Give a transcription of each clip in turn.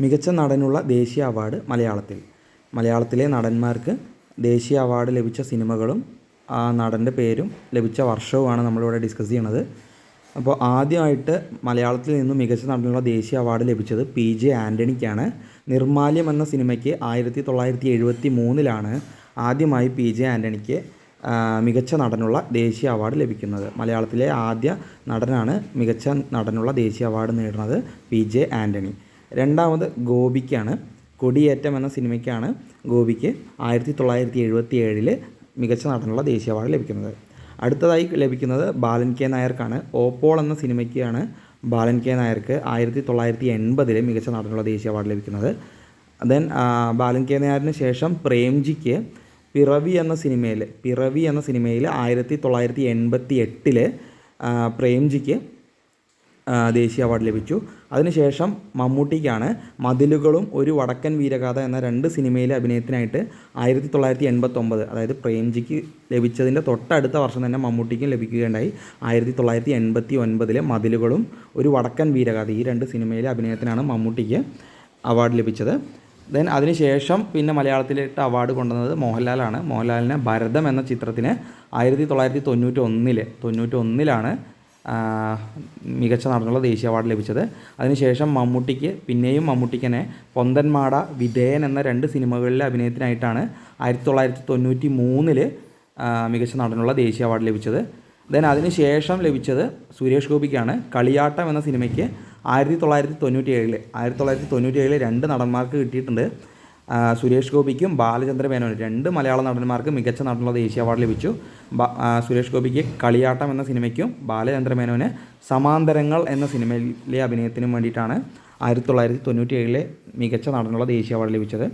മികച്ച നടനുള്ള ദേശീയ അവാർഡ് മലയാളത്തിലെ നടന്മാർക്ക് ദേശീയ അവാർഡ് ലഭിച്ച സിനിമകളും ആ നടൻ്റെ പേരും ലഭിച്ച വർഷവുമാണ് നമ്മളിവിടെ ഡിസ്കസ് ചെയ്യണത്. അപ്പോൾ ആദ്യമായിട്ട് മലയാളത്തിൽ നിന്നും മികച്ച നടനുള്ള ദേശീയ അവാർഡ് ലഭിച്ചത് PJ ആൻ്റണിക്കാണ്. നിർമ്മാല്യം എന്ന സിനിമയ്ക്ക് 1973 ആദ്യമായി PJ ആൻ്റണിക്ക് മികച്ച നടനുള്ള ദേശീയ അവാർഡ് ലഭിക്കുന്നത്. മലയാളത്തിലെ ആദ്യ നടനാണ് മികച്ച നടനുള്ള ദേശീയ അവാർഡ് നേടുന്നത് PJ ആൻ്റണി. രണ്ടാമത് ഗോപിക്കാണ്. കൊടിയേറ്റം എന്ന സിനിമയ്ക്കാണ് ഗോപിക്ക് 1977 മികച്ച നടനുള്ള ദേശീയ അവാർഡ് ലഭിക്കുന്നത്. അടുത്തതായി ലഭിക്കുന്നത് ബാലൻ K നായർക്കാണ്. ഓപ്പോൾ എന്ന സിനിമയ്ക്കാണ് ബാലൻ K നായർക്ക് 1980 മികച്ച നടനുള്ള ദേശീയ അവാർഡ് ലഭിക്കുന്നത്. ദെൻ ബാലൻ K നായരിന് ശേഷം പ്രേംജിക്ക് പിറവി എന്ന സിനിമയിൽ 1988 പ്രേംജിക്ക് ദേശീയ അവാർഡ് ലഭിച്ചു. അതിനുശേഷം മമ്മൂട്ടിക്കാണ് മതിലുകളും ഒരു വടക്കൻ വീരഗാഥ എന്ന 2 സിനിമയിലെ അഭിനയത്തിനായിട്ട് 1989, അതായത് പ്രേംജിക്ക് ലഭിച്ചതിൻ്റെ തൊട്ടടുത്ത വർഷം തന്നെ മമ്മൂട്ടിക്കും ലഭിക്കുകയുണ്ടായി. 1989 മതിലുകളും ഒരു വടക്കൻ വീരഗാഥ ഈ 2 സിനിമയിലെ അഭിനയത്തിനാണ് മമ്മൂട്ടിക്ക് അവാർഡ് ലഭിച്ചത്. ദെൻ അതിനുശേഷം പിന്നെ മലയാളത്തിലിട്ട് അവാർഡ് കൊണ്ടുവന്നത് മോഹൻലാലാണ്. മോഹൻലാലിന് ഭരതം എന്ന ചിത്രത്തിന് 1991 മികച്ച നടനുള്ള ദേശീയ അവാർഡ് ലഭിച്ചത്. അതിനുശേഷം മമ്മൂട്ടിക്ക് തന്നെ പൊന്തന്മാട, വിധേയൻ എന്ന 2 സിനിമകളിലെ അഭിനയത്തിനായിട്ടാണ് 1993 മികച്ച നടനുള്ള ദേശീയ അവാർഡ് ലഭിച്ചത്. ദെൻ അതിനുശേഷം ലഭിച്ചത് സുരേഷ് ഗോപിക്കാണ്. കളിയാട്ടം എന്ന സിനിമയ്ക്ക് 1997 2 നടന്മാർക്ക് കിട്ടിയിട്ടുണ്ട്. സുരേഷ് ഗോപിക്കും ബാലചന്ദ്ര മേനോനും 2 മലയാള നടന്മാർക്ക് മികച്ച നടനുള്ള ദേശീയ അവാർഡ് ലഭിച്ചു. സുരേഷ് ഗോപിക്ക് കളിയാട്ടം എന്ന സിനിമയ്ക്കും ബാലചന്ദ്ര മേനോന് സമാന്തരങ്ങൾ എന്ന സിനിമയിലെ അഭിനയത്തിനും വേണ്ടിയിട്ടാണ് 1997 മികച്ച നടനുള്ള ദേശീയ അവാർഡ് ലഭിച്ചത്.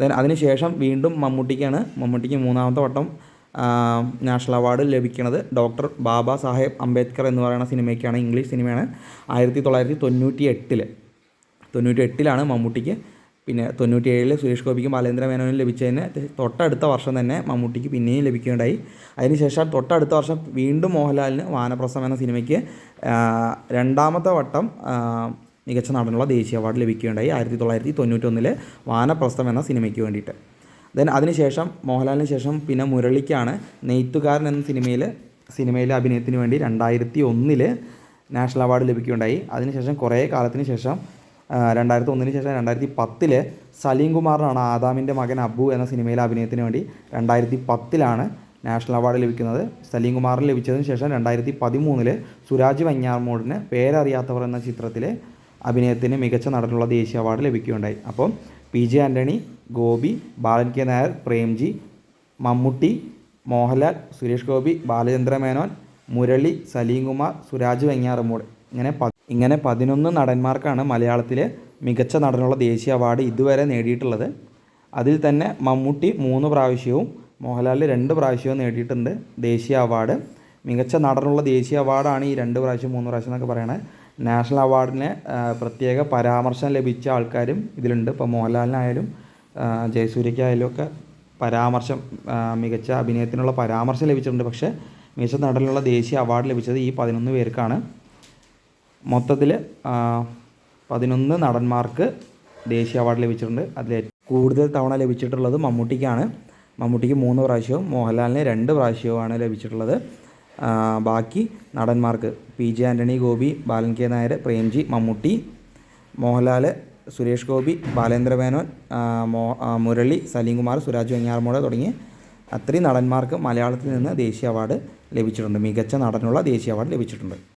ദെൻ അതിനുശേഷം വീണ്ടും മമ്മൂട്ടിക്ക് 3ാമത്തെ വട്ടം നാഷണൽ അവാർഡ് ലഭിക്കുന്നത് ഡോക്ടർ ബാബാ സാഹേബ് അംബേദ്കർ എന്ന് പറയുന്ന സിനിമയ്ക്കാണ്. ഇംഗ്ലീഷ് സിനിമയാണ്. 1998 മമ്മൂട്ടിക്ക്. പിന്നെ 97 സുരേഷ് ഗോപിക്കും ബാലേന്ദ്ര മേനോനും ലഭിച്ചതിന് തൊട്ടടുത്ത വർഷം തന്നെ മമ്മൂട്ടിക്ക് പിന്നെയും ലഭിക്കുകയുണ്ടായി. അതിനുശേഷം തൊട്ടടുത്ത വർഷം വീണ്ടും മോഹൻലാലിന് വാനപ്രസ്ഥം എന്ന സിനിമയ്ക്ക് 2ാമത്തെ വട്ടം മികച്ച നടനുള്ള ദേശീയ അവാർഡ് ലഭിക്കുകയുണ്ടായി. 1991 വാനപ്രസ്ഥം എന്ന സിനിമയ്ക്ക് വേണ്ടിയിട്ട്. ദെൻ അതിനുശേഷം മോഹൻലാലിന് ശേഷം പിന്നെ മുരളിക്കാണ് നെയ്ത്തുകാരൻ എന്ന സിനിമയിലെ അഭിനയത്തിന് വേണ്ടി 2001 നാഷണൽ അവാർഡ് ലഭിക്കുകയുണ്ടായി. അതിനുശേഷം കുറേ കാലത്തിന് ശേഷം 2001 ശേഷം 2010 സലീം കുമാറിനാണ് ആദാമിൻ്റെ മകൻ അബു എന്ന സിനിമയിലെ അഭിനയത്തിന് വേണ്ടി 2010 നാഷണൽ അവാർഡ് ലഭിക്കുന്നത്. സലീം കുമാറിന് ലഭിച്ചതിന് ശേഷം 2013 സുരാജ് വെഞ്ഞാറമൂടിന് പേരറിയാത്തവർ എന്ന ചിത്രത്തിലെ അഭിനയത്തിന് മികച്ച നടനുള്ള ദേശീയ അവാർഡ് ലഭിക്കുകയുണ്ടായി. അപ്പം PJ ആൻ്റണി, ഗോപി, ബാലൻ K നായർ, പ്രേംജി, മമ്മൂട്ടി, മോഹൻലാൽ, സുരേഷ് ഗോപി, ബാലചന്ദ്ര മേനോൻ, മുരളി, സലീം കുമാർ, സുരാജ് വെഞ്ഞാറമൂട് ഇങ്ങനെ 11 നടന്മാർക്കാണ് മലയാളത്തിലെ മികച്ച നടനുള്ള ദേശീയ അവാർഡ് ഇതുവരെ നേടിയിട്ടുള്ളത്. അതിൽ തന്നെ മമ്മൂട്ടി 3 പ്രാവശ്യവും മോഹൻലാൽ 2 പ്രാവശ്യവും നേടിയിട്ടുണ്ട് ദേശീയ അവാർഡ്. മികച്ച നടനുള്ള ദേശീയ അവാർഡാണ് ഈ 2 പ്രാവശ്യം 3 പ്രാവശ്യം എന്നൊക്കെ പറയണത്. നാഷണൽ അവാർഡിന് പ്രത്യേക പരാമർശം ലഭിച്ച ആൾക്കാരും ഇതിലുണ്ട്. ഇപ്പോൾ മോഹൻലാലിനായാലും ജയസൂര്യയ്ക്കായാലും ഒക്കെ മികച്ച അഭിനയത്തിനുള്ള പരാമർശം ലഭിച്ചിട്ടുണ്ട്. പക്ഷേ മികച്ച നടനുള്ള ദേശീയ അവാർഡ് ലഭിച്ചത് ഈ 11 പേർക്കാണ്. മൊത്തത്തിൽ 11 നടന്മാർക്ക് ദേശീയ അവാർഡ് ലഭിച്ചിട്ടുണ്ട്. അതിൽ കൂടുതൽ തവണ ലഭിച്ചിട്ടുള്ളത് മമ്മൂട്ടിക്കാണ്. മമ്മൂട്ടിക്ക് 3 പ്രാവശ്യവും മോഹൻലാലിന് 2 പ്രാവശ്യവുമാണ് ലഭിച്ചിട്ടുള്ളത്. ബാക്കി നടന്മാർക്ക് PJ ആൻ്റണി, ഗോപി, ബാലൻ K നായർ, പ്രേംജി, മമ്മൂട്ടി, മോഹൻലാൽ, സുരേഷ് ഗോപി, ബാലേന്ദ്ര മേനോൻ, മുരളി, സലീം കുമാർ, സുരാജ് വെഞ്ഞാറമൂട് തുടങ്ങി അത്രയും നടന്മാർക്ക് മലയാളത്തിൽ നിന്ന് ദേശീയ അവാർഡ് ലഭിച്ചിട്ടുണ്ട്. മികച്ച നടനുള്ള ദേശീയ അവാർഡ് ലഭിച്ചിട്ടുണ്ട്.